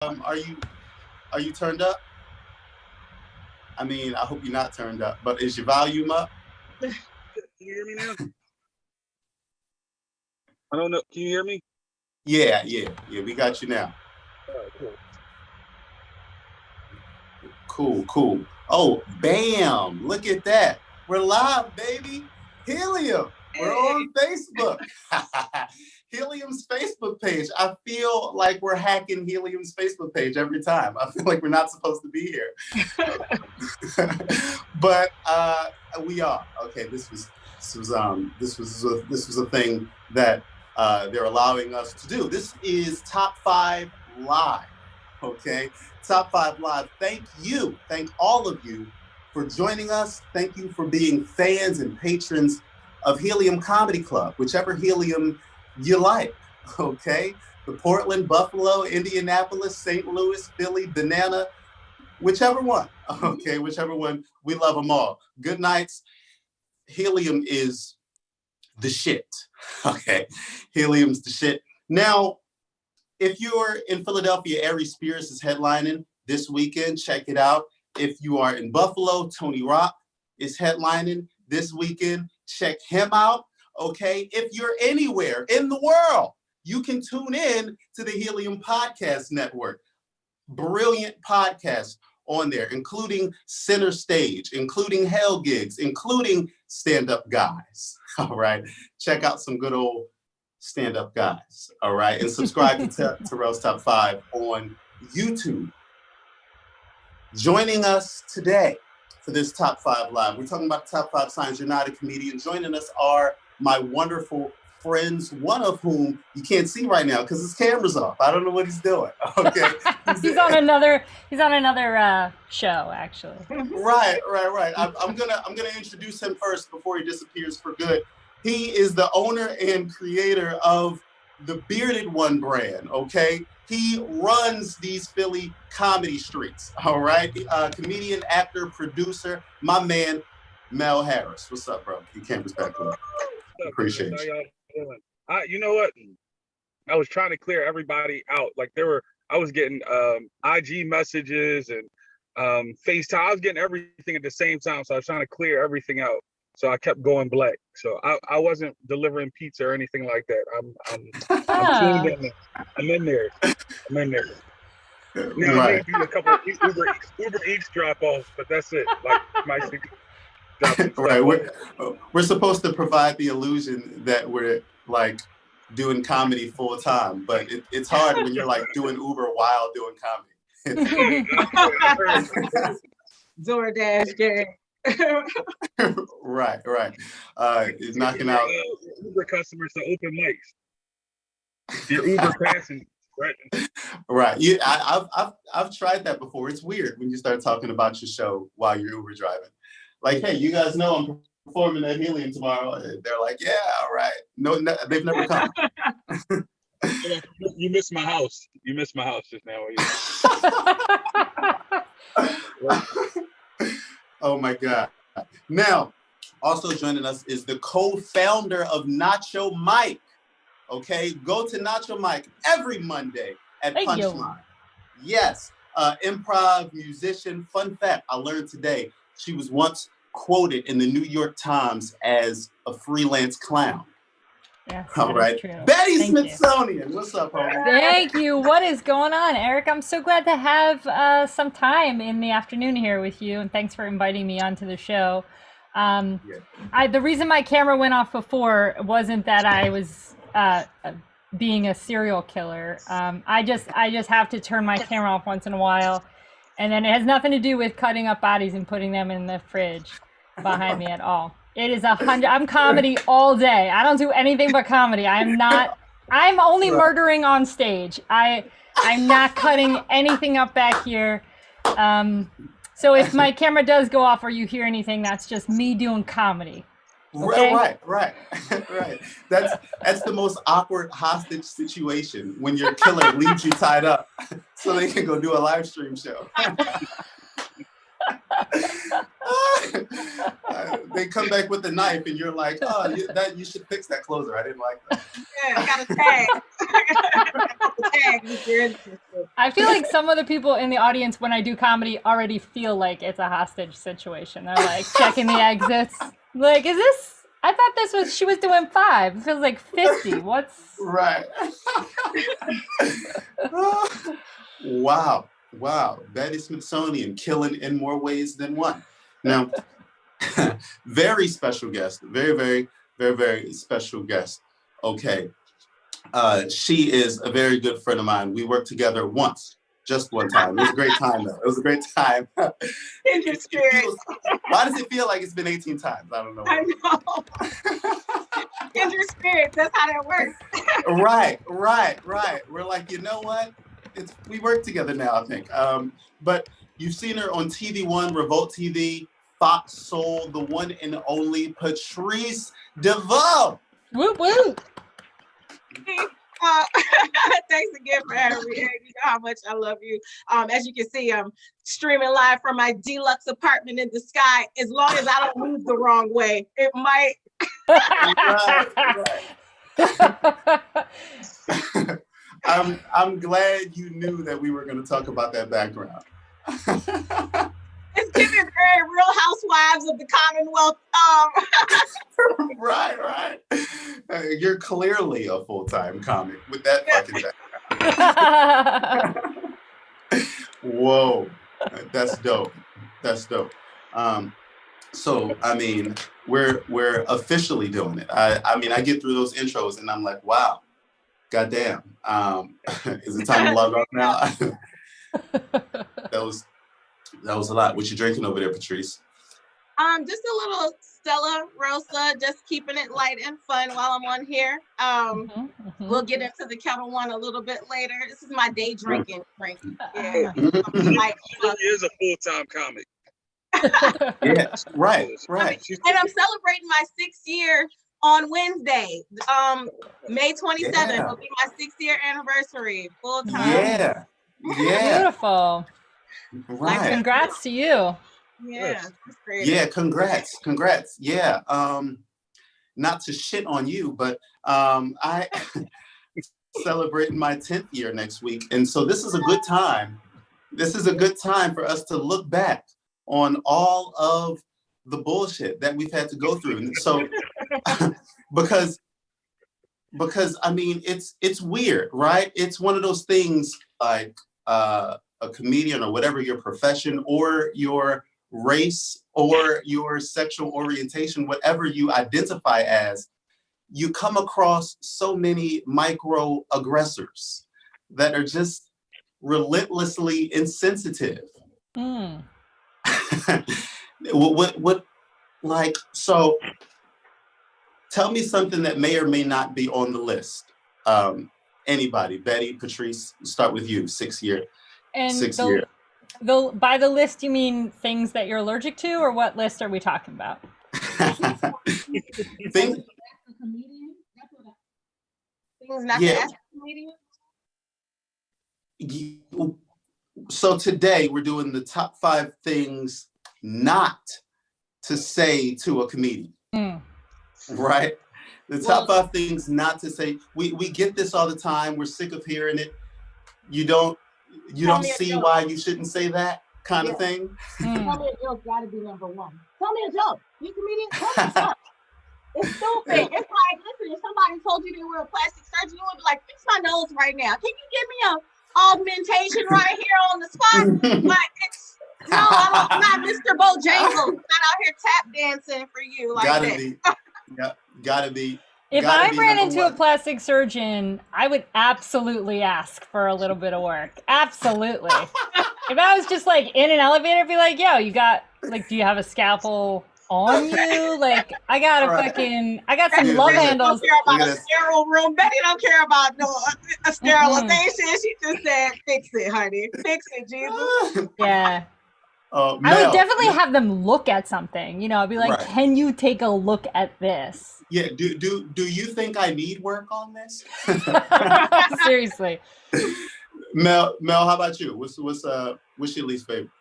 Are you turned up? I mean, I hope you're not turned up, but is your volume up? Can you hear me now? I don't know. Can you hear me? Yeah. We got you now. All right, Cool, cool. cool. Oh, bam! Look at that. We're live, baby. Helium. We're on Facebook. Helium's Facebook page. I feel like we're hacking Helium's Facebook page every time. I feel like we're not supposed to be here. But we are. Okay, this was a thing that they're allowing us to do. This is Top 5 Live. Okay, Top 5 Live. Thank all of you for joining us. Thank you for being fans and patrons of Helium Comedy Club, whichever Helium you like. Okay, the Portland, Buffalo, Indianapolis, St. Louis, Philly, Banana, whichever one. Okay, whichever one. We love them all. Good nights. Helium is the shit. Okay, Helium's the shit. Now, if you're in Philadelphia, Ari Spears is headlining this weekend. Check it out. If you are in Buffalo, Tony Rock is headlining this weekend. Check him out. Okay. If you're anywhere in the world, you can tune in to the Helium Podcast Network. Brilliant podcasts on there, including Center Stage, including Hell Gigs, including Stand Up Guys. All right. Check out some good old stand-up guys, all right? And subscribe to Terrell's Top 5 on YouTube. Joining us today for this Top 5 Live, we're talking about the Top 5 signs you're not a comedian. Joining us are my wonderful friends, one of whom you can't see right now because his camera's off. I don't know what he's doing. Okay. He's on another show, actually. Right. I'm gonna introduce him first before he disappears for good. He is the owner and creator of the Bearded One brand, okay? He runs these Philly comedy streets, all right? Comedian, actor, producer, my man, Mel Harris. What's up, bro? Your camera's back on. Appreciate you. You know what? I was trying to clear everybody out. Like I was getting IG messages and FaceTime. I was getting everything at the same time, so I was trying to clear everything out. So I kept going black. So I wasn't delivering pizza or anything like that. I'm tuned in. I'm in there. Now I may do a couple of Uber Eats drop offs, but that's it. Like my right. We're supposed to provide the illusion that we're like doing comedy full time, but it's hard when you're like doing Uber while doing comedy. DoorDash gang. Right. He's knocking out Uber customers to open mics. Your Uber passing, right. Yeah, I've tried that before. It's weird when you start talking about your show while you're Uber driving. Like, hey, you guys know I'm performing at Helium tomorrow. And they're like, yeah, all right. No, they've never come. You missed my house. You missed my house just now. Oh my God. Now, also joining us is the co-founder of Nacho Mike. Okay, go to Nacho Mike every Monday at Punchline. Yes, improv musician. Fun fact, I learned today, she was once quoted in the New York Times as a freelance clown. Yes, all right. True. Betty Smithsonian, what's up, homie? Thank you. What is going on, Eric? I'm so glad to have some time in the afternoon here with you, and thanks for inviting me onto the show. The reason my camera went off before wasn't that I was being a serial killer. I just have to turn my camera off once in a while, and then it has nothing to do with cutting up bodies and putting them in the fridge behind me at all. It is 100. I'm comedy all day. I don't do anything but comedy. I'm only murdering on stage. I'm not cutting anything up back here. So if my camera does go off or you hear anything, that's just me doing comedy. Okay? Right. That's the most awkward hostage situation when your killer leaves you tied up so they can go do a live stream show. They come back with the knife, and you're like, "Oh, you should fix that closer. I didn't like that." Yeah, I got a tag. Tag if you're interested. I feel like some of the people in the audience when I do comedy already feel like it's a hostage situation. They're like checking the exits. Like, is this? I thought she was doing 5. It feels like 50. What's right? Wow. Betty Smithsonian killing in more ways than one. Now, very special guest. Very, very, very, very special guest. Okay. She is a very good friend of mine. We worked together once, just one time. It was a great time, though. It was a great time. Kindred spirit. Why does it feel like it's been 18 times? I don't know. I know. Kindred spirits. That's how that works. Right. We're like, you know what? We work together now, I think. But you've seen her on TV One, Revolt TV, Fox Soul, the one and only Patrice DeVoe. whoop whoop? Thanks again for having me. You know how much I love you. As you can see, I'm streaming live from my deluxe apartment in the sky. As long as I don't move the wrong way, it might. Right. I'm glad you knew that we were going to talk about that background. It's giving very Real Housewives of the Commonwealth. Right. You're clearly a full-time comic with that fucking background. Whoa, that's dope. So I mean, we're officially doing it. I mean, I get through those intros and I'm like, wow, goddamn. Is it time to log off now? That was a lot. What you drinking over there, Patrice? Just a little Stella Rosa, just keeping it light and fun while I'm on here. We'll get into the Kettle One a little bit later. This is my day drinking drink. Yeah. He is a full-time comic. Yeah, right. And I'm celebrating my 6th year on Wednesday. May 27th will be my 6th-year anniversary, full time. Yeah. Beautiful. Right. Congrats to you. Yeah, that's great. Yeah, congrats. Yeah. Not to shit on you, but I celebrating my 10th year next week. And so this is a good time. This is a good time for us to look back on all of the bullshit that we've had to go through. And so because I mean it's weird, right? It's one of those things like a comedian or whatever your profession or your race or your sexual orientation, whatever you identify as, you come across so many microaggressors that are just relentlessly insensitive. What like, so tell me something that may or may not be on the list. Anybody, Betty, Patrice, start with you, 6 year. And 6 year. by the list, you mean things that you're allergic to, or what list are we talking about? Things not to ask a comedian? So today we're doing the top 5 things not to say to a comedian. Right? The top 5 things not to say. We get this all the time. We're sick of hearing it. You don't see why you shouldn't say that kind of thing. Tell me a joke gotta be number 1. Tell me a joke. You comedian, tell me a joke. It's stupid. It's like, listen, if somebody told you they were a plastic surgeon, you would be like, fix my nose right now. Can you give me a augmentation right here on the spot? Like, I'm not Mr. Bojangles. I'm not out here tap dancing for you like Gotta be. If I ran into a plastic surgeon, I would absolutely ask for a little bit of work. Absolutely. If I was just like in an elevator, I'd be like, yo, you got, like, do you have a scalpel on you? Like, I got I got some love handles. Don't care about a sterile room. Betty don't care about a sterilization. She just said, fix it, honey. Fix it, Jesus. Yeah. I would definitely have them look at something. I'd be like, can you take a look at this? Yeah. Do you think I need work on this? Seriously. Mel, how about you? What's your least favorite?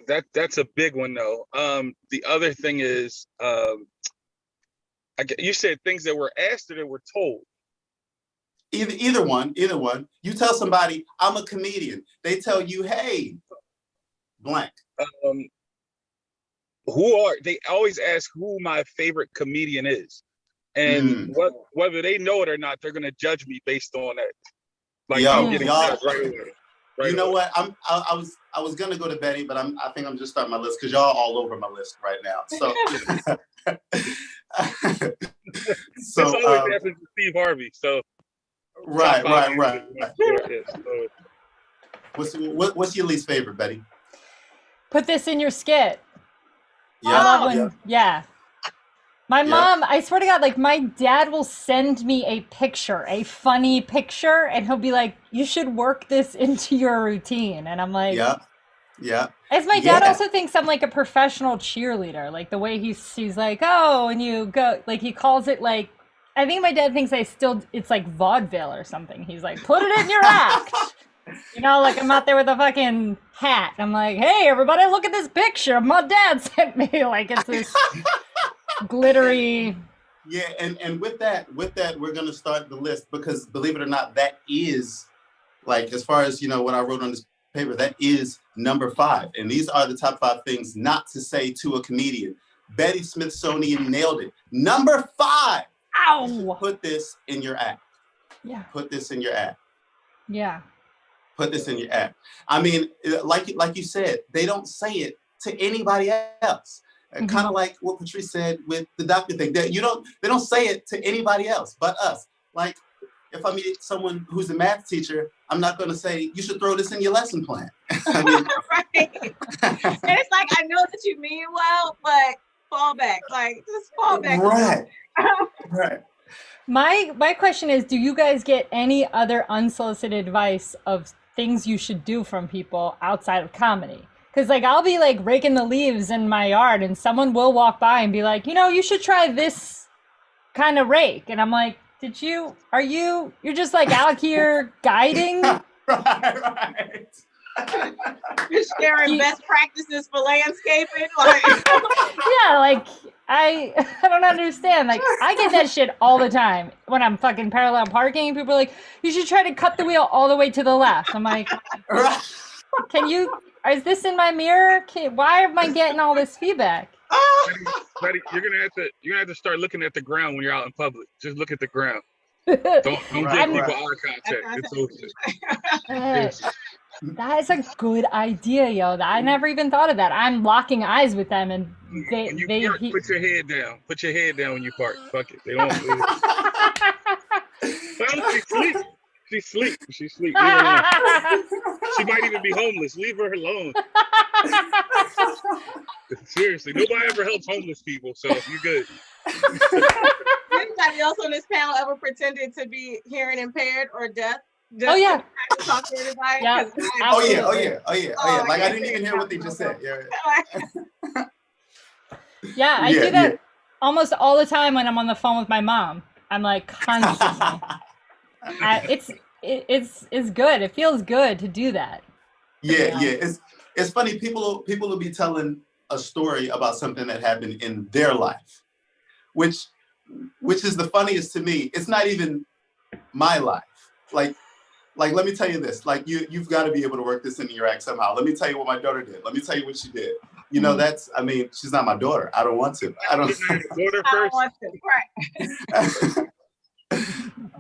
That's a big one though. The other thing is, you said things that were asked or that were told. Either one. You tell somebody I'm a comedian. They tell you, hey, blank. They always ask who my favorite comedian is, and whether they know it or not, they're gonna judge me based on that. Like I'm getting judged right away. You know what? I was gonna go to Betty, but I think I'm just starting my list because y'all all over my list right now. So, so it's always happened to Steve Harvey. So right. What's your least favorite, Betty? Put this in your skit. Yeah. I love when my mom, I swear to God, like my dad will send me a picture, a funny picture, and he'll be like, you should work this into your routine. And I'm like, yeah. As my dad also thinks I'm like a professional cheerleader, like the way he's like, oh, and you go, like he calls it like, I think my dad thinks it's like vaudeville or something. He's like, put it in your act. You know, like I'm out there with a fucking hat. I'm like, hey, everybody, look at this picture my dad sent me. Like it's this glittery. Yeah, and with that, we're gonna start the list because believe it or not, that is like as far as what I wrote on this paper, that is number 5. And these are the top 5 things not to say to a comedian. Betty Smithsonian nailed it. Number 5. Ow! Put this in your act. Yeah. Put this in your act. Yeah. Put this in your act. I mean, like you said, they don't say it to anybody else. Mm-hmm. Kind of like what Patrice said with the doctor thing. They don't say it to anybody else but us. Like if I meet someone who's a math teacher, I'm not going to say you should throw this in your lesson plan. I mean, right. And it's like I know that you mean well, but fall back. Like just fall back. Right. Right. My question is, do you guys get any other unsolicited advice of things you should do from people outside of comedy? Because like I'll be like raking the leaves in my yard and someone will walk by and be like, you should try this kind of rake. And I'm like, you're just like out here guiding? Right. You're sharing best practices for landscaping. Like yeah, like I don't understand. Like I get that shit all the time when I'm fucking parallel parking and people are like, you should try to cut the wheel all the way to the left. I'm like, is this in my mirror? Why am I getting all this feedback? Betty, you're gonna have to start looking at the ground when you're out in public. Just look at the ground. Don't give people eye contact. It's okay. That is a good idea, yo. I never even thought of that. I'm locking eyes with them, and when you park, put your head down. Put your head down when you park. Fuck it. They don't. She sleep. She sleep. Leave her alone. She might even be homeless. Leave her alone. Seriously, nobody ever helps homeless people, so you're good. Anybody else on this panel ever pretended to be hearing impaired or deaf? Oh yeah. Talk to anybody? Yeah. Oh yeah. Like I didn't even hear what they just said. Yeah. Yeah, I do that almost all the time when I'm on the phone with my mom. I'm like constantly. It's good. It feels good to do that. Yeah. It's funny. People will be telling a story about something that happened in their life, which is the funniest to me. It's not even my life. Like let me tell you this. Like you've got to be able to work this into your act somehow. Let me tell you what my daughter did. Let me tell you what she did. She's not my daughter. I don't want to. I don't want to. Right.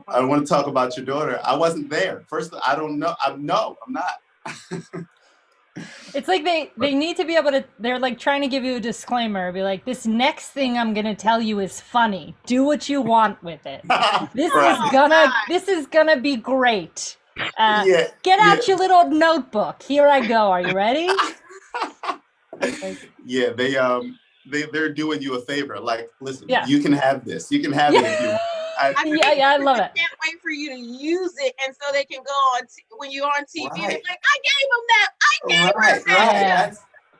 I don't want to talk about your daughter. I wasn't there. First, I don't know. I'm not. It's like they need to be able to, they're like trying to give you a disclaimer, be like, this next thing I'm going to tell you is funny. Do what you want with it. This is gonna be great. Get out your little notebook. Here I go. Are you ready? Yeah, they're doing you a favor. Like, listen, you can have this. You can have it if you want. I love it. I can't wait for you to use it, and so they can go on when you're on TV. Right. They're like, I gave him that. I gave him that. Right.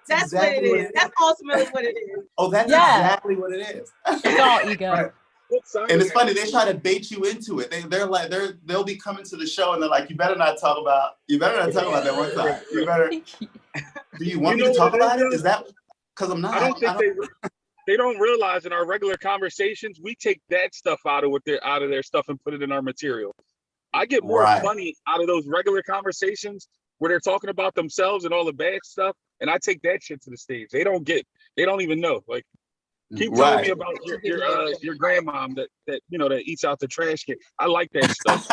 That's exactly what it is. That's ultimately what it is. Oh, that's exactly what it is. It's all ego. Right. And it's funny, they try to bait you into it. They'll be coming to the show and they're like, you better not talk about that one time. You better. Do you want me to talk about it? Is that because I'm not? I don't think they don't realize in our regular conversations we take that stuff out of their stuff and put it in our material. I get more funny out of those regular conversations where they're talking about themselves and all the bad stuff, and I take that shit to the stage. They don't even know. Like, keep telling me about your grandmom that eats out the trash can. I like that stuff.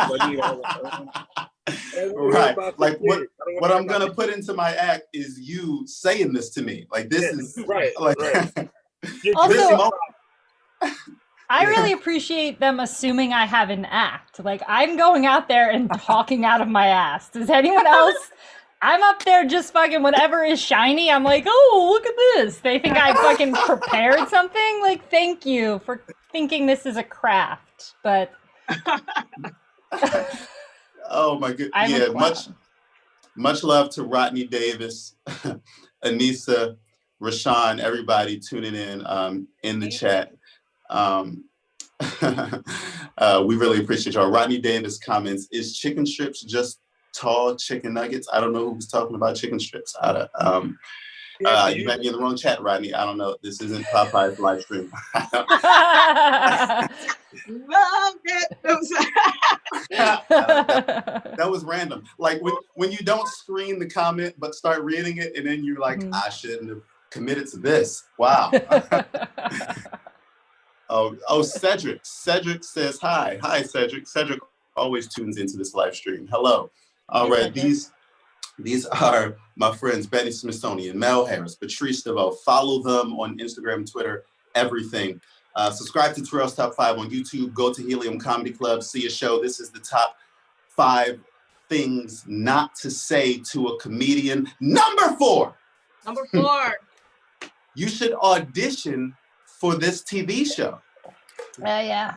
Right. Like what I'm gonna put into my act is you saying this to me. Like this is right. Like, right. Also, I really appreciate them assuming I have an act. Like, I'm going out there and talking out of my ass. Does anyone else? I'm up there just fucking whatever is shiny. I'm like, oh, look at this. They think I fucking prepared something. Like, thank you for thinking this is a craft. But oh my goodness. Yeah, much love to Rodney Davis, Anissa, Rashawn, everybody tuning in the chat. We really appreciate y'all. Rodney Davis comments, is chicken strips just tall chicken nuggets? I don't know who's talking about chicken strips. You might be in the wrong chat, Rodney. I don't know. This isn't Popeye's live stream. Love it. That was random. Like when you don't screen the comment but start reading it, and then you're like, I shouldn't have committed to this. Wow. Oh, Cedric. Cedric says hi. Hi, Cedric. Cedric always tunes into this live stream. Hello. All right, these are my friends Betty Smithsonian, Mel Harris, Patrice DeVoe. Follow them on Instagram, Twitter, everything. Subscribe to Terrell's Top 5 on YouTube. Go to Helium Comedy Club, see a show. This is the top 5 things not to say to a comedian. Number 4. You should audition for this TV show. Yeah.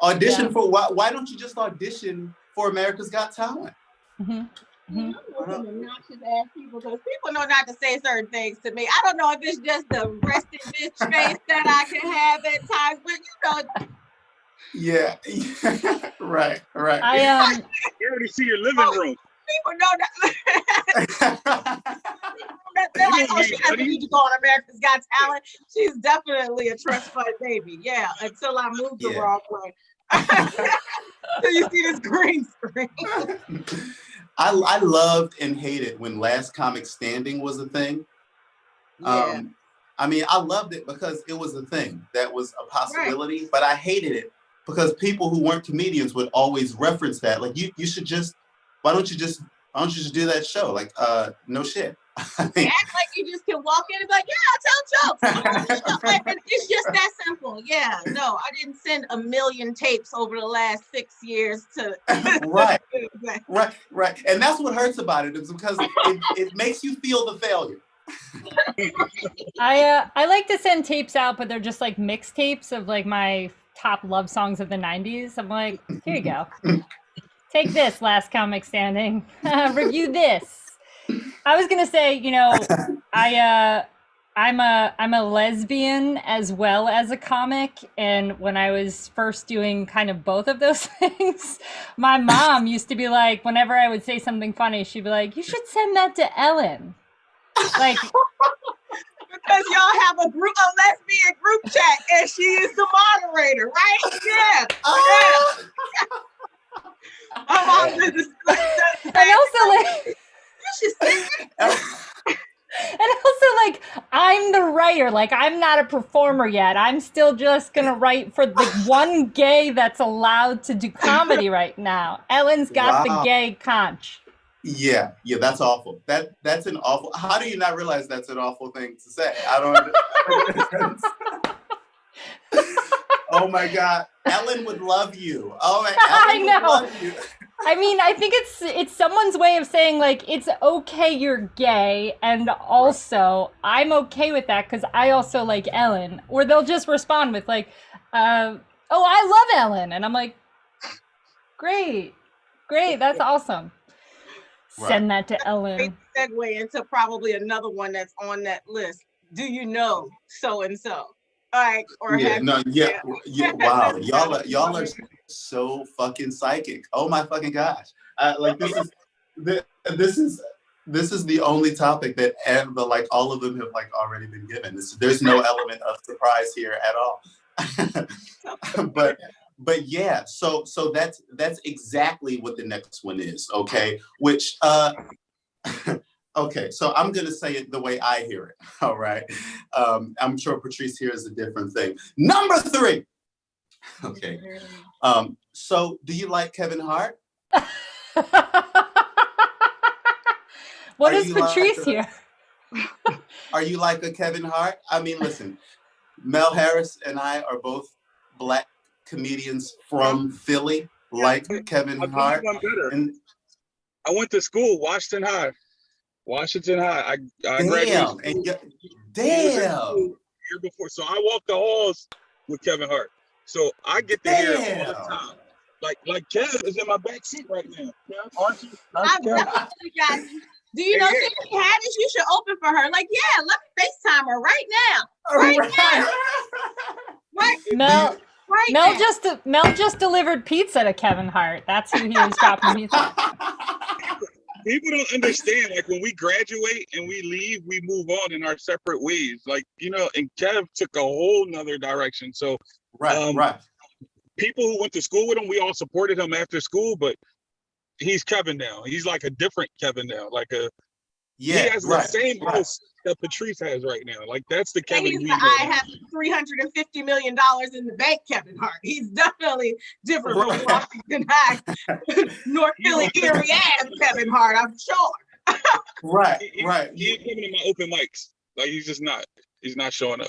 Audition for why don't you just audition for America's Got Talent? Obnoxious ass people, because people know not to say certain things to me. I don't know if it's just the rested bitch face that I can have at times, but Yeah. right. I already see your living room. People know that. They're like, oh, she doesn't need to go on America's Got Talent. She's definitely a trust fund baby. Yeah, until I move the wrong way. So you see this green screen. I loved and hated when Last Comic Standing was a thing. I mean, I loved it because it was a thing that was a possibility, but I hated it because people who weren't comedians would always reference that. Like, you should just, why don't you just do that show? Like, no shit. Act like you just can walk in and be like, yeah, I'll tell jokes. It's just that simple. Yeah, no, I didn't send a million tapes over the last 6 years to. Right. And that's what hurts about it, is because it makes you feel the failure. I like to send tapes out, but they're just like mixtapes of like my top love songs of the 90s. I'm like, here you go. Take this, Last Comic Standing. Review this. I was gonna say, I'm a lesbian as well as a comic, and when I was first doing kind of both of those things, my mom used to be like, whenever I would say something funny, she'd be like, "You should send that to Ellen." Like, because y'all have a lesbian group chat, and she is the moderator, right? Yeah. My mom did this. And also, like. And also, like, I'm the writer. Like, I'm not a performer yet. I'm still just gonna write for the one gay that's allowed to do comedy right now. Ellen's got the gay conch. Yeah, that's awful. That's an awful. How do you not realize that's an awful thing to say? I don't. Oh my God, Ellen would love you. Oh my, Ellen would love you. I mean, I think it's someone's way of saying, like, it's okay you're gay, and also I'm okay with that because I also like Ellen. Or they'll just respond with like, oh, I love Ellen. And I'm like, great, that's awesome. Right. Send that to Ellen. Great segue into probably another one that's on that list. Do you know so-and-so? Like, or wow, y'all are so fucking psychic. Oh my fucking gosh! Like this is This is the only topic that like all of them have like already been given. There's no element of surprise here at all. but yeah, so that's exactly what the next one is. Okay, which okay, so I'm gonna say it the way I hear it. All right, I'm sure Patrice hears a different thing. Number 3. Okay, so do you like Kevin Hart? What is Patrice here? Are you like a Kevin Hart? I mean, listen, Mel Harris and I are both Black comedians from Philly, like Kevin Hart. And I went to school, Washington High. I graduated. Damn. Year before, so I walked the halls with Kevin Hart. So I get to hear it all the time. Like Kev is in my back seat right now. Kev, aren't you? Do you know Tiffany Haddish? You should open for her. Like, yeah, let me FaceTime her right now. Right. Mel just delivered pizza to Kevin Hart. That's who he was dropping pizza. People don't understand. Like when we graduate and we leave, we move on in our separate ways. Like, you know, and Kev took a whole nother direction. So right. People who went to school with him, we all supported him after school, but he's Kevin now. He's like a different Kevin now. He has the same house that Patrice has right now. Like that's the Kevin. I have $350 million in the bank, Kevin Hart. He's definitely different from Washington High, North Philly area ass Kevin Hart. I'm sure. Right. He ain't coming to my open mics. Like he's just not. He's not showing up.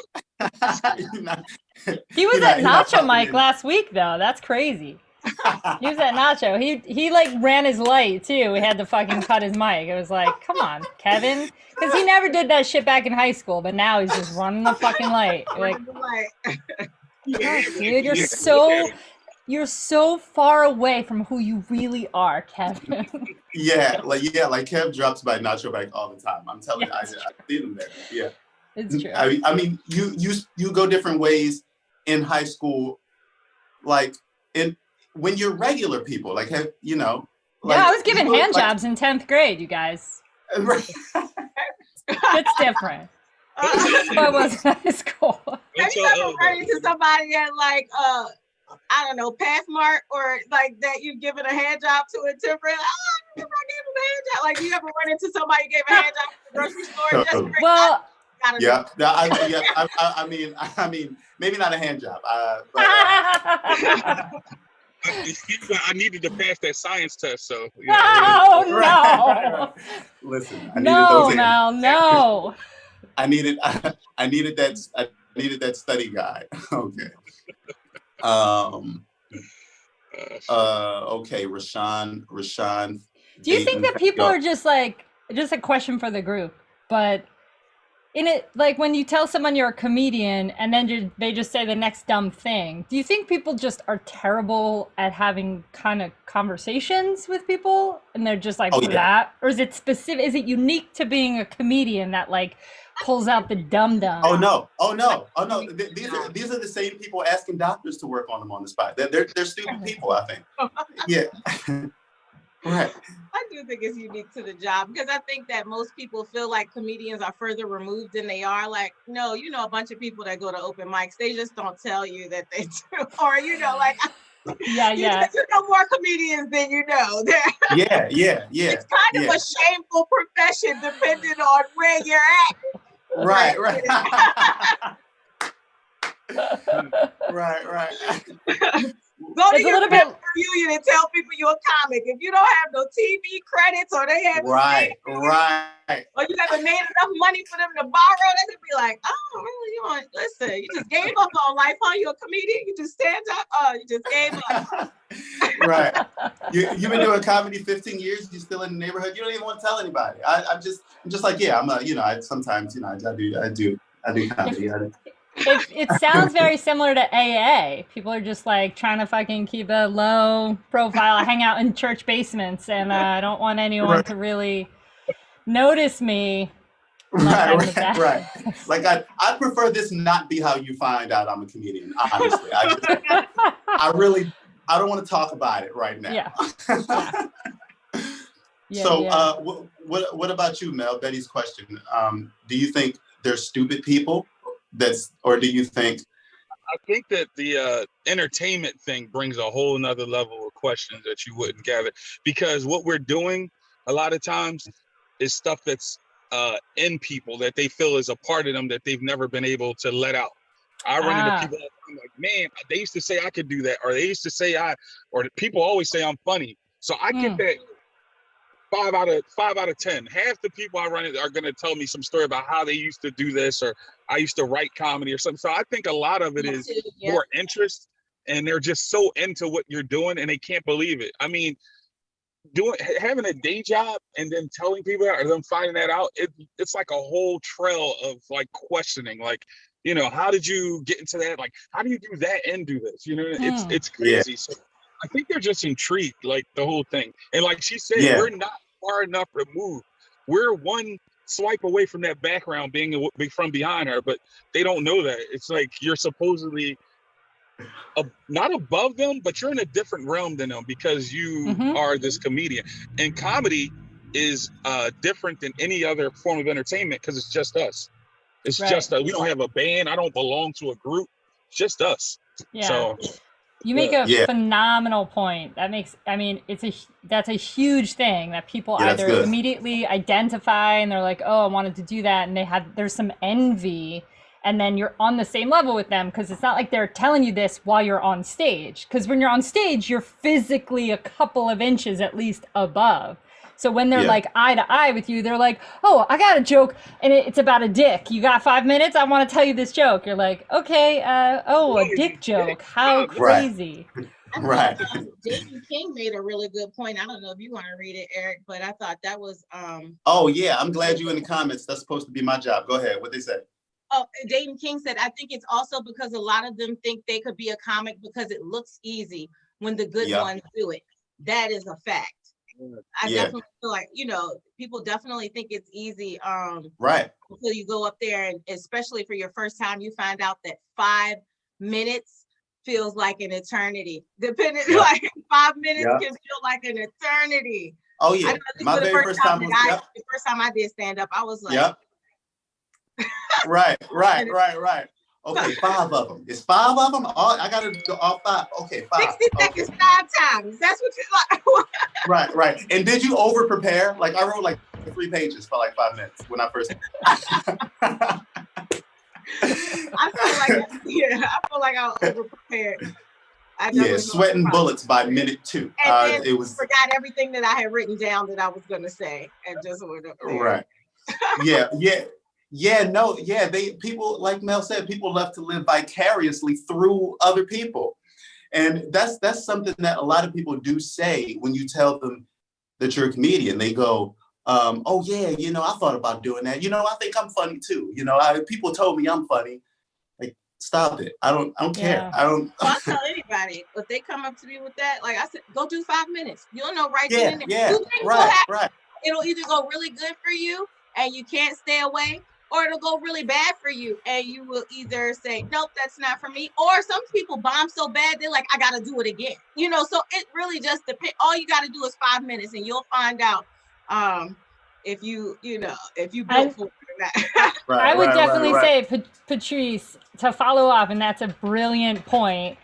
He was at Nacho Mike last week though. That's crazy. He was at Nacho. He like ran his light too. We had to fucking cut his mic. It was like, come on, Kevin, because he never did that shit back in high school, but now he's just running the fucking light. Like, dude, you're so far away from who you really are, Kevin. like Kev drops by Nacho Bike all the time. I'm telling you, I've seen him there. Yeah, it's true. I mean, you go different ways in high school, like when you're regular people, like you know. Like, I was giving hand jobs in 10th grade, you guys. It's different. But was high school. Have you ever run into somebody at like I don't know, Pathmark or like that you've given a hand job to a temporary? I remember I gave him a hand job. Like you ever run into somebody who gave a hand job at the grocery store? Well, I mean, maybe not a hand job. But, I needed to pass that science test, so. No. Listen, I needed those. No. I needed that study guide. Okay. Okay, Rashawn. Do you think that people are just a question for the group, but in it, like when you tell someone you're a comedian and then they just say the next dumb thing, do you think people just are terrible at having kind of conversations with people and they're just like that? Or is it specific? Is it unique to being a comedian that like pulls out the dum-dum? Oh no. These are the same people asking doctors to work on them on the spot. They're stupid people, I think. Yeah. Right. I do think it's unique to the job because I think that most people feel like comedians are further removed than they are. Like, no, you know, a bunch of people that go to open mics, they just don't tell you that they do. Or, you know, like, you know more comedians than you know. Yeah. It's kind of a shameful profession depending on where you're at. Right. Go to your reunion and tell people you're a comic. If you don't have no TV credits or they have right, or you haven't made enough money for them to borrow, they're gonna be like, oh, really? You want? Listen, you just gave up on life, huh? You're a comedian. You just stand up. Oh, you just gave up. Right. You've been doing comedy 15 years. You're still in the neighborhood. You don't even want to tell anybody. I'm just like, yeah. I sometimes, I do comedy. It sounds very similar to AA. People are just like trying to fucking keep a low profile. I hang out in church basements and I don't want anyone to really notice me. Right. Like I prefer this not be how you find out I'm a comedian, honestly. I don't want to talk about it right now. Yeah. Yeah, So, yeah. what about you, Mel? Betty's question. Do you think there's stupid people or do you think? I think that the entertainment thing brings a whole nother level of questions that you wouldn't gather, because what we're doing a lot of times is stuff that's in people that they feel is a part of them that they've never been able to let out. I run into people all the time like, man, they used to say I could do that, or they used to say or people always say I'm funny. So I get that 5 out of 10. Half the people I run into are going to tell me some story about how they used to do this, or I used to write comedy or something. So I think a lot of it is more interest, and they're just so into what you're doing and they can't believe it. I mean, having a day job and then telling people that, or them finding that out, it's like a whole trail of like questioning, like, you know, how did you get into that? Like, how do you do that and do this? You know, it's crazy. So I think they're just intrigued, like the whole thing. And like she said, we're not far enough removed. We're one swipe away from that background being from behind her, but they don't know that. It's like you're supposedly not above them, but you're in a different realm than them because you are this comedian. And comedy is different than any other form of entertainment because it's just us. It's just we don't have a band. I don't belong to a group. It's just us. Yeah. So you make a phenomenal point. That's a huge thing that people either immediately identify and they're like, oh, I wanted to do that, and there's some envy, and then you're on the same level with them because it's not like they're telling you this while you're on stage, because when you're on stage you're physically a couple of inches at least above. So when they're like eye to eye with you, they're like, oh, I got a joke and it's about a dick. You got 5 minutes? I want to tell you this joke. You're like, okay, a dick joke. How crazy. Right. Dayton King made a really good point. I don't know if you want to read it, Eric, but I thought that was oh yeah, I'm glad you in the comments. That's supposed to be my job. Go ahead. What they say? Oh, Dayton King said, I think it's also because a lot of them think they could be a comic because it looks easy when the good ones do it. That is a fact. I definitely feel like, you know, people definitely think it's easy right until you go up there, and especially for your first time, you find out that 5 minutes feels like an eternity. Like 5 minutes can feel like an eternity. Oh yeah, my very first time was the first time I did stand up, I was like, right. Okay, 5 of them. It's 5 of them. I gotta do all 5. Okay, 5. 60 seconds 5 times. That's what you like. Right. And did you over prepare? Like I wrote like 3 pages for like 5 minutes when I first. I feel like I was over prepared. Sweating bullets by minute 2. And it was forgot everything that I had written down that I was gonna say, and just went up there. Right. People, like Mel said, people love to live vicariously through other people. And that's something that a lot of people do say when you tell them that you're a comedian. They go, oh yeah, you know, I thought about doing that. You know, I think I'm funny too. You know, people told me I'm funny. Like, stop it. I don't care. I don't. I'll tell anybody if they come up to me with that. Like I said, go do 5 minutes. You'll know right then and there. Right. It'll either go really good for you and you can't stay away, or it'll go really bad for you and you will either say, nope, that's not for me. Or some people bomb so bad, they're like, I got to do it again. You know, so it really just depends. All you got to do is 5 minutes and you'll find out if you built for it or not. I would definitely say, Patrice, to follow up, and that's a brilliant point.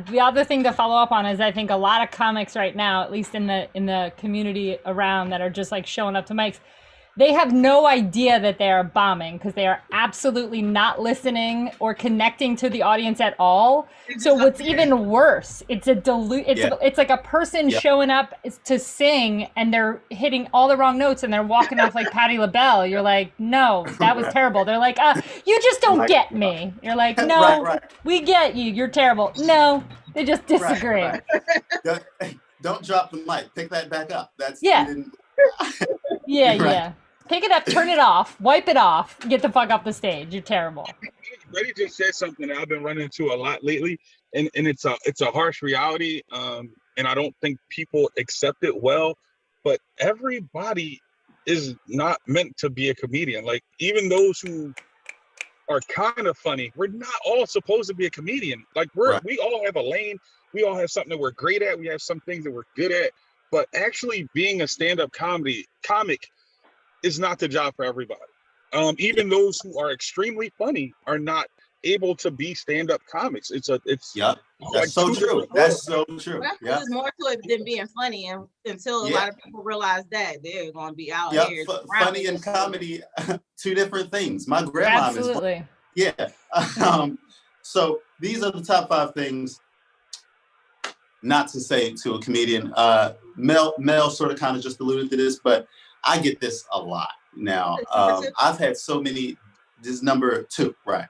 The other thing to follow up on is I think a lot of comics right now, at least in the community around, that are just like showing up to mics, they have no idea that they are bombing because they are absolutely not listening or connecting to the audience at all. So what's even worse, it's like a person showing up to sing and they're hitting all the wrong notes and they're walking off like Patti LaBelle. You're like, no, that was terrible. They're like, you just don't get me. You're like, no, we get you. You're terrible. No, they just disagree. Don't drop the mic. Pick that back up. Yeah. Pick it up, turn it off, wipe it off, get the fuck off the stage. You're terrible. Betty just said something that I've been running into a lot lately, and it's a harsh reality, and I don't think people accept it well, but everybody is not meant to be a comedian. Like, even those who are kind of funny, we're not all supposed to be a comedian. Like, we all have a lane, we all have something that we're great at, we have some things that we're good at, but actually being a stand-up comic is not the job for everybody. Even those who are extremely funny are not able to be stand-up comics. It's Yep. That's like so true. That's so true. Well, Yeah. there's more to it than being funny, and until a lot of people realize that they're going to be out here. Funny and comedy, two different things. My grandma Absolutely. is. Yeah. So these are the top 5 things not to say to a comedian. Mel sort of kind of just alluded to this, but I get this a lot now. I've had so many. This is number 2, right.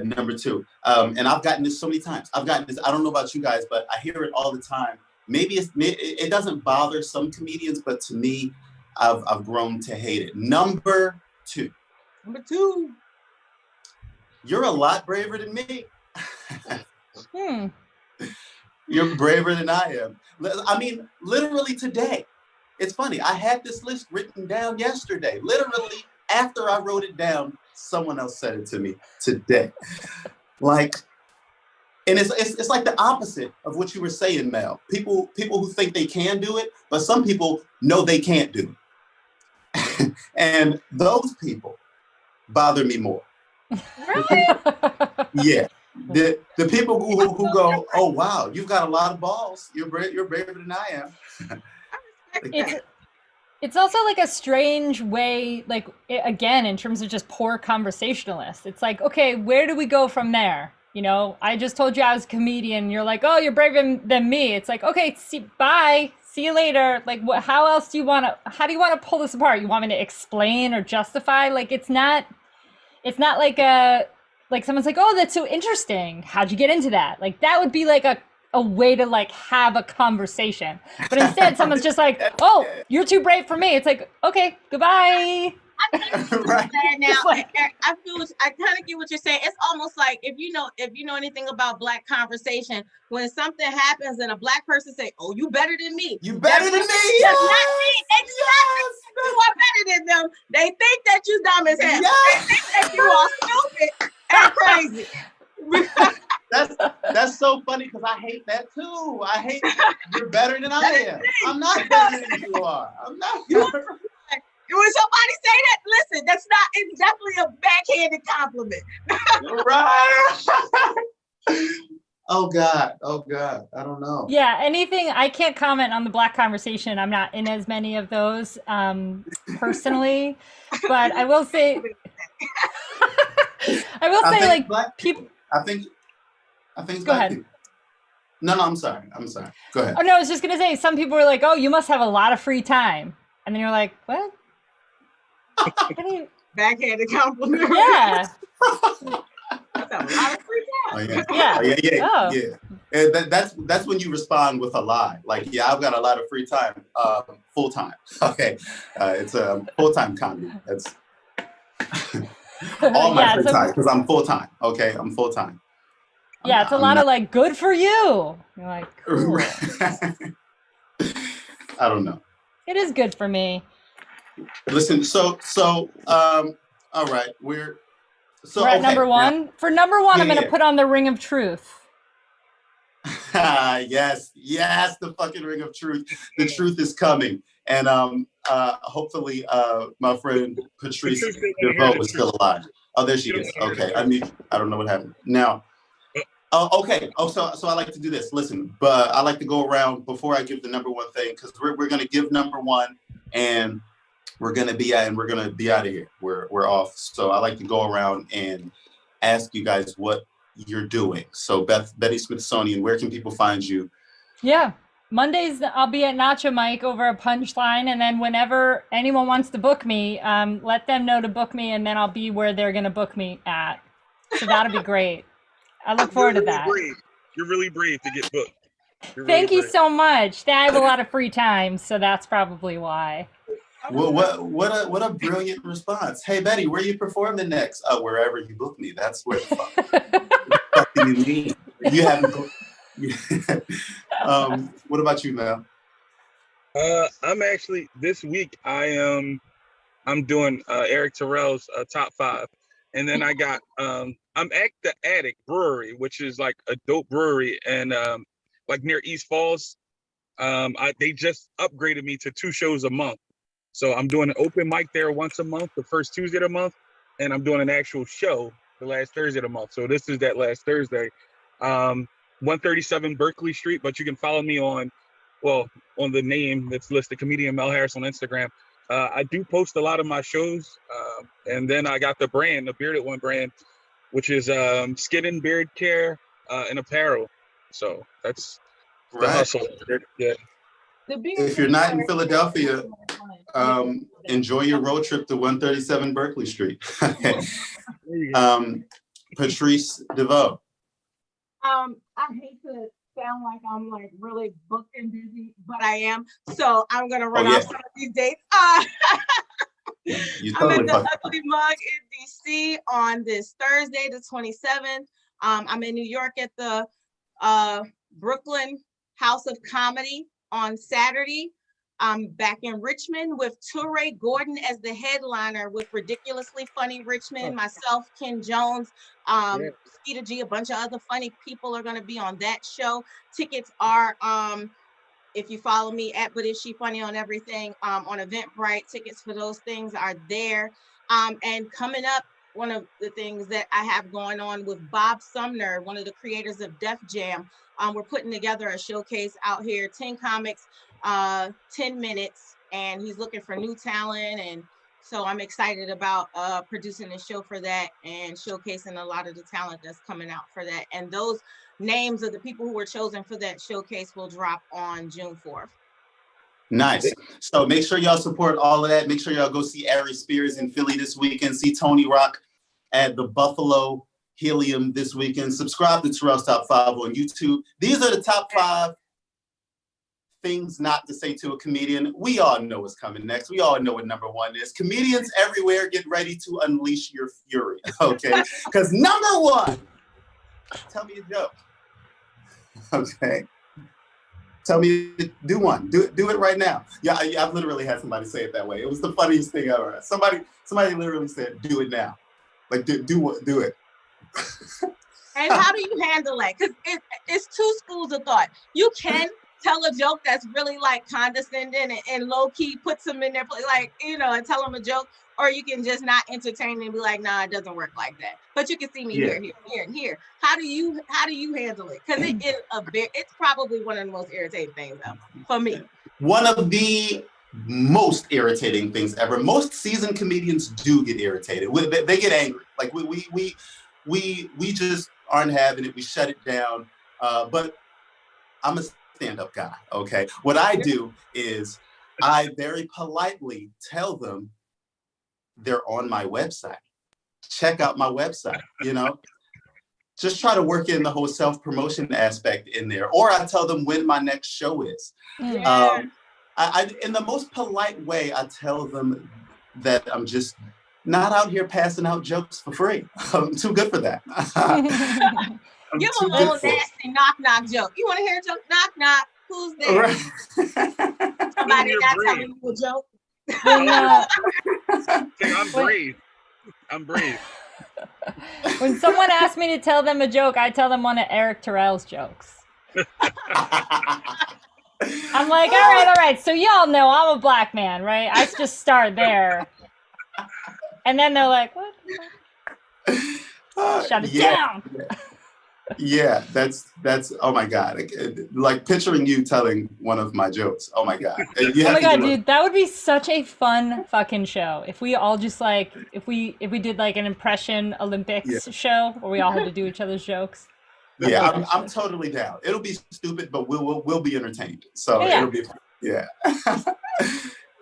Number 2, and I've gotten this so many times. I've gotten this. I don't know about you guys, but I hear it all the time. Maybe it doesn't bother some comedians, but to me, I've grown to hate it. Number 2. You're a lot braver than me. You're braver than I am. I mean, literally today. It's funny. I had this list written down yesterday. Literally, after I wrote it down, someone else said it to me today. Like, and it's like the opposite of what you were saying, Mel. People who think they can do it, but some people know they can't do it. And those people bother me more. Really? Yeah. The people who go, oh wow, you've got a lot of balls. You're braver than I am. It's also like a strange way, like, again, in terms of just poor conversationalists. It's like, okay, where do we go from there? You know, I just told you I was a comedian. You're like, oh, you're braver than me. It's like, okay, bye. See you later. Like, how else do you want to, how do you want to pull this apart? You want me to explain or justify? Like, it's not like someone's like, oh, that's so interesting. How'd you get into that? Like, that would be like a way to like have a conversation. But instead someone's just like, oh, you're too brave for me. It's like, okay, goodbye. I now, like, I kind of get what you're saying. It's almost like if you know anything about Black conversation, when something happens and a Black person say, "Oh, you better than me." You better than me. Yes. Not me. Exactly. You are better than them. They think that you dumb as hell. Yes. They think that you are stupid and crazy. That's so funny because I hate that too. I hate you're better than I am. I'm not better than you are. I'm not. When somebody say that, listen, it's definitely a backhanded compliment. Right. Oh God. I don't know. Yeah, anything, I can't comment on the Black conversation. I'm not in as many of those personally, but I will say, like people. I think go ahead. People. No, I'm sorry. Go ahead. Oh no, I was just gonna say, some people were like, oh, you must have a lot of free time. And then you're like, what? Backhanded compliment. Yeah. That's a lot of free time. Yeah. And that's when you respond with a lie. Like, yeah, I've got a lot of free time, full time. Okay, it's a full-time comedy. That's all my free time because I'm full-time. Okay, I'm full-time. Yeah, it's a lot of like, good for you. You're like, cool. I don't know. It is good for me. Listen, so all right, we're at number 1. Now, for number 1, I'm gonna put on the Ring of Truth. Yes, the fucking Ring of Truth. The truth is coming, and hopefully, my friend Patrice DeVoe is still alive. Oh, there she is. Okay, I don't know what happened now. Okay. Oh, so I like to do this. Listen, but I like to go around before I give the number 1 thing because we're gonna give number 1 and we're gonna be out of here. We're off. So I like to go around and ask you guys what you're doing. So Betty Smithsonian, where can people find you? Yeah. Mondays I'll be at Nacho Mike over a Punchline, and then whenever anyone wants to book me, let them know to book me, and then I'll be where they're gonna book me at. So that'll be great. I look forward to that. You're really brave to get booked. Thank you so much. I have a lot of free time, so that's probably why. Well, what a brilliant response. Hey Betty, where you perform the next? Wherever you book me. That's where the fuck do you mean? You haven't. What about you, Mel? I'm actually this week. I'm doing Eric Terrell's top 5, and then I got I'm at the Attic Brewery, which is like a dope brewery, and like near East Falls. They just upgraded me to 2 shows a month. So I'm doing an open mic there once a month, the first Tuesday of the month, and I'm doing an actual show the last Thursday of the month. So this is that last Thursday. 137 Berkeley Street, but you can follow me on the name that's listed, Comedian Mel Harris on Instagram. I do post a lot of my shows, and then I got the brand, the Bearded One brand, which is skin and beard care and apparel. So that's the hustle. Yeah. If you're not in Philadelphia, enjoy your road trip to 137 Berkeley Street. Patrice DeVoe. I hate to sound like I'm like really booked and busy, but I am. So I'm gonna run off some of these dates. I'm in the Ugly Mug in DC on this Thursday, the 27th. I'm in New York at the Brooklyn House of Comedy on Saturday. I'm back in Richmond with Toure Gordon as the headliner with Ridiculously Funny Richmond, myself, Ken Jones, Skeeta G, a bunch of other funny people are going to be on that show. Tickets are, if you follow me at But Is She Funny on everything, on Eventbrite, tickets for those things are there. And coming up, one of the things that I have going on with Bob Sumner, one of the creators of Def Jam, we're putting together a showcase out here, 10 comics, 10 minutes, and he's looking for new talent. And so I'm excited about producing a show for that and showcasing a lot of the talent that's coming out for that. And those names of the people who were chosen for that showcase will drop on June 4th. Nice. So make sure y'all support all of that. Make sure y'all go see Ari Spears in Philly this weekend. See Tony Rock at the Buffalo Helium this weekend. Subscribe to Terrell's Top 5 on YouTube. These are the top 5 things not to say to a comedian. We all know what's coming next. We all know what number 1 is. Comedians everywhere, get ready to unleash your fury, okay? Because number 1, tell me a joke. Okay. Tell me, do one. Do it right now. Yeah, I've literally had somebody say it that way. It was the funniest thing ever. Somebody literally said, "Do it now." Like, do it. And how do you handle that? Because it's 2 schools of thought. You can tell a joke that's really like condescending and low key puts them in their place, like, you know, and tell them a joke, or you can just not entertain and be like, nah, it doesn't work like that. But you can see me here, and here. How do you handle it? Because it's probably one of the most irritating things though, for me. One of the most irritating things ever. Most seasoned comedians do get irritated. They get angry. Like we just aren't having it. We shut it down. But I'm a stand-up guy, okay? What I do is I very politely tell them they're on my website. Check out my website, you know? Just try to work in the whole self-promotion aspect in there. Or I tell them when my next show is. Yeah. I in the most polite way, I tell them that I'm just not out here passing out jokes for free. I'm too good for that. Give them a little nasty knock joke. You want to hear a joke? Knock. Who's there? Right. Somebody not telling you a joke. I'm brave. When someone asks me to tell them a joke, I tell them one of Eric Terrell's jokes. I'm like, all right. So y'all know I'm a black man, right? I just start there. And then they're like, what? Shut it down. Yeah, that's oh my God. Like picturing you telling one of my jokes. Oh my God. Oh my God, dude, that would be such a fun fucking show. If we all just like if we did like an impression Olympics show where we all had to do each other's jokes. Yeah, I'm totally down. It'll be stupid, but we'll be entertained. So it'll be fun. Yeah.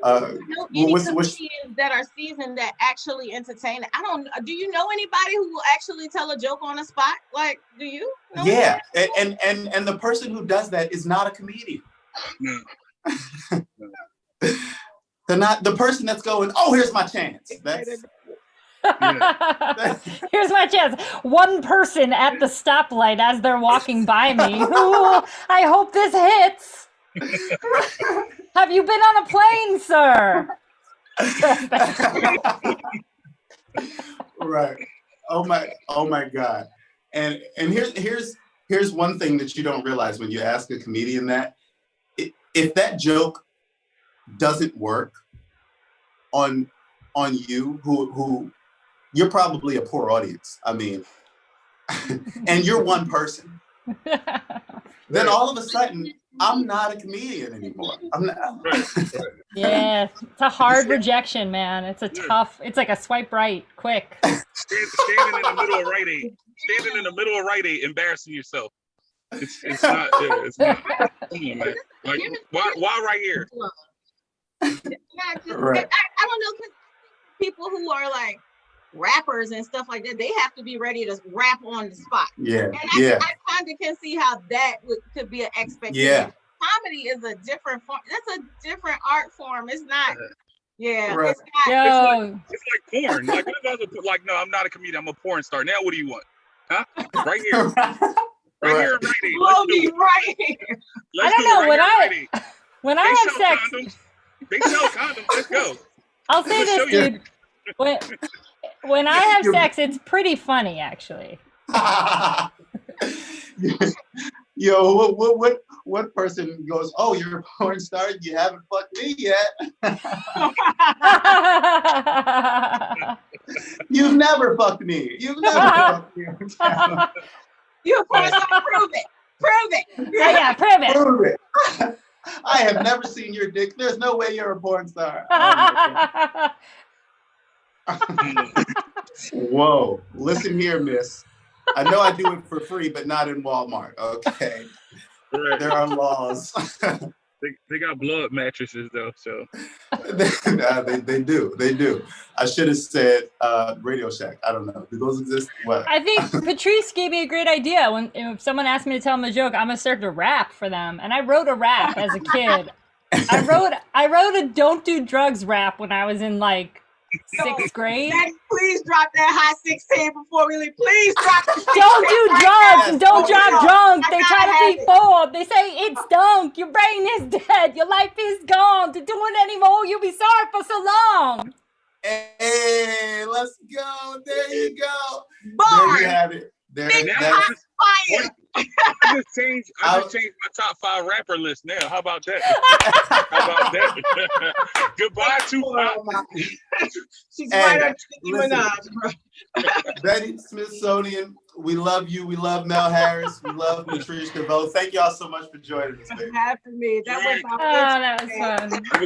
Comedians that are seasoned that actually entertain. Do you know anybody who will actually tell a joke on the spot? Like, do you know and the person who does that is not a comedian. They're not the person that's going, oh, here's my chance. That's here's my chance. One person at the stoplight as they're walking by me. Ooh, I hope this hits. Have you been on a plane, sir? Right. Oh my God. And here's one thing that you don't realize when you ask a comedian that if that joke doesn't work on you, who you're probably a poor audience. I mean, and you're one person. Then all of a sudden, I'm not a comedian anymore. I'm not. Yeah, it's a hard rejection, man. It's a tough. It's like a swipe right, quick. Standing in the middle of Rite Aid. Standing in the middle of Rite Aid, embarrassing yourself. It's not. Yeah, it's not. Come on, man. Like, why right here? Right. I don't know, because people who are like rappers and stuff like that, they have to be ready to rap on the spot. Yeah, And yeah. I kind of can see how that could be an expectation. Yeah. Comedy is a different form. That's a different art form. It's not. Yeah, Right. it's not. Yo, It's like porn. Like, what if I was to put, like, no, I'm not a comedian. I'm a porn star. Now, what do you want? Huh? Right here. Right here, Rite Aid. Blow me right here. Let's I don't do it know, right when here, I- Rite Aid. when They I have sell sex, condoms. They sell condoms. Let's go. I'll say Let's show this, you. dude. When I have sex, it's pretty funny, actually. Yo, what person goes, oh, you're a porn star, you haven't fucked me yet. You've never fucked me. You've never fucked me. You a porn star? Prove it. Prove it. Oh, yeah, prove it. Prove it. I have never seen your dick. There's no way you're a porn star. Oh my God. Whoa. Listen here, miss. I know I do it for free, but not in Walmart. Okay. Right. There are laws. They got blow up mattresses though, so they do. They do. I should have said Radio Shack. I don't know. Do those exist? What? I think Patrice gave me a great idea. When if someone asked me to tell them a joke, I'm gonna start to rap for them. And I wrote a rap as a kid. I wrote a "Don't Do Drugs" rap when I was in like 6th grade. Daddy, please drop that high 16 before we leave. Please drop the Don't do drugs and don't Oh, drive yeah. drunk. I They gotta try to have be it. bold. They say it's dunk. Your brain is dead. Your life is gone. To do it anymore, you'll be sorry for so long. Hey, let's go. There you go. There Bars. you have it. There. Big Now That's, fire. I just changed my top 5 rapper list now. How about that? How about that? Goodbye, Tupac. Oh, my. She's Hey, right on Nicki listen. Minaj, bro. Betty Smithsonian, we love you. We love Mel Harris. We love Patrice DeVoe. Thank y'all so much for joining us, baby. Having me. That was Right. my Oh, that was fun.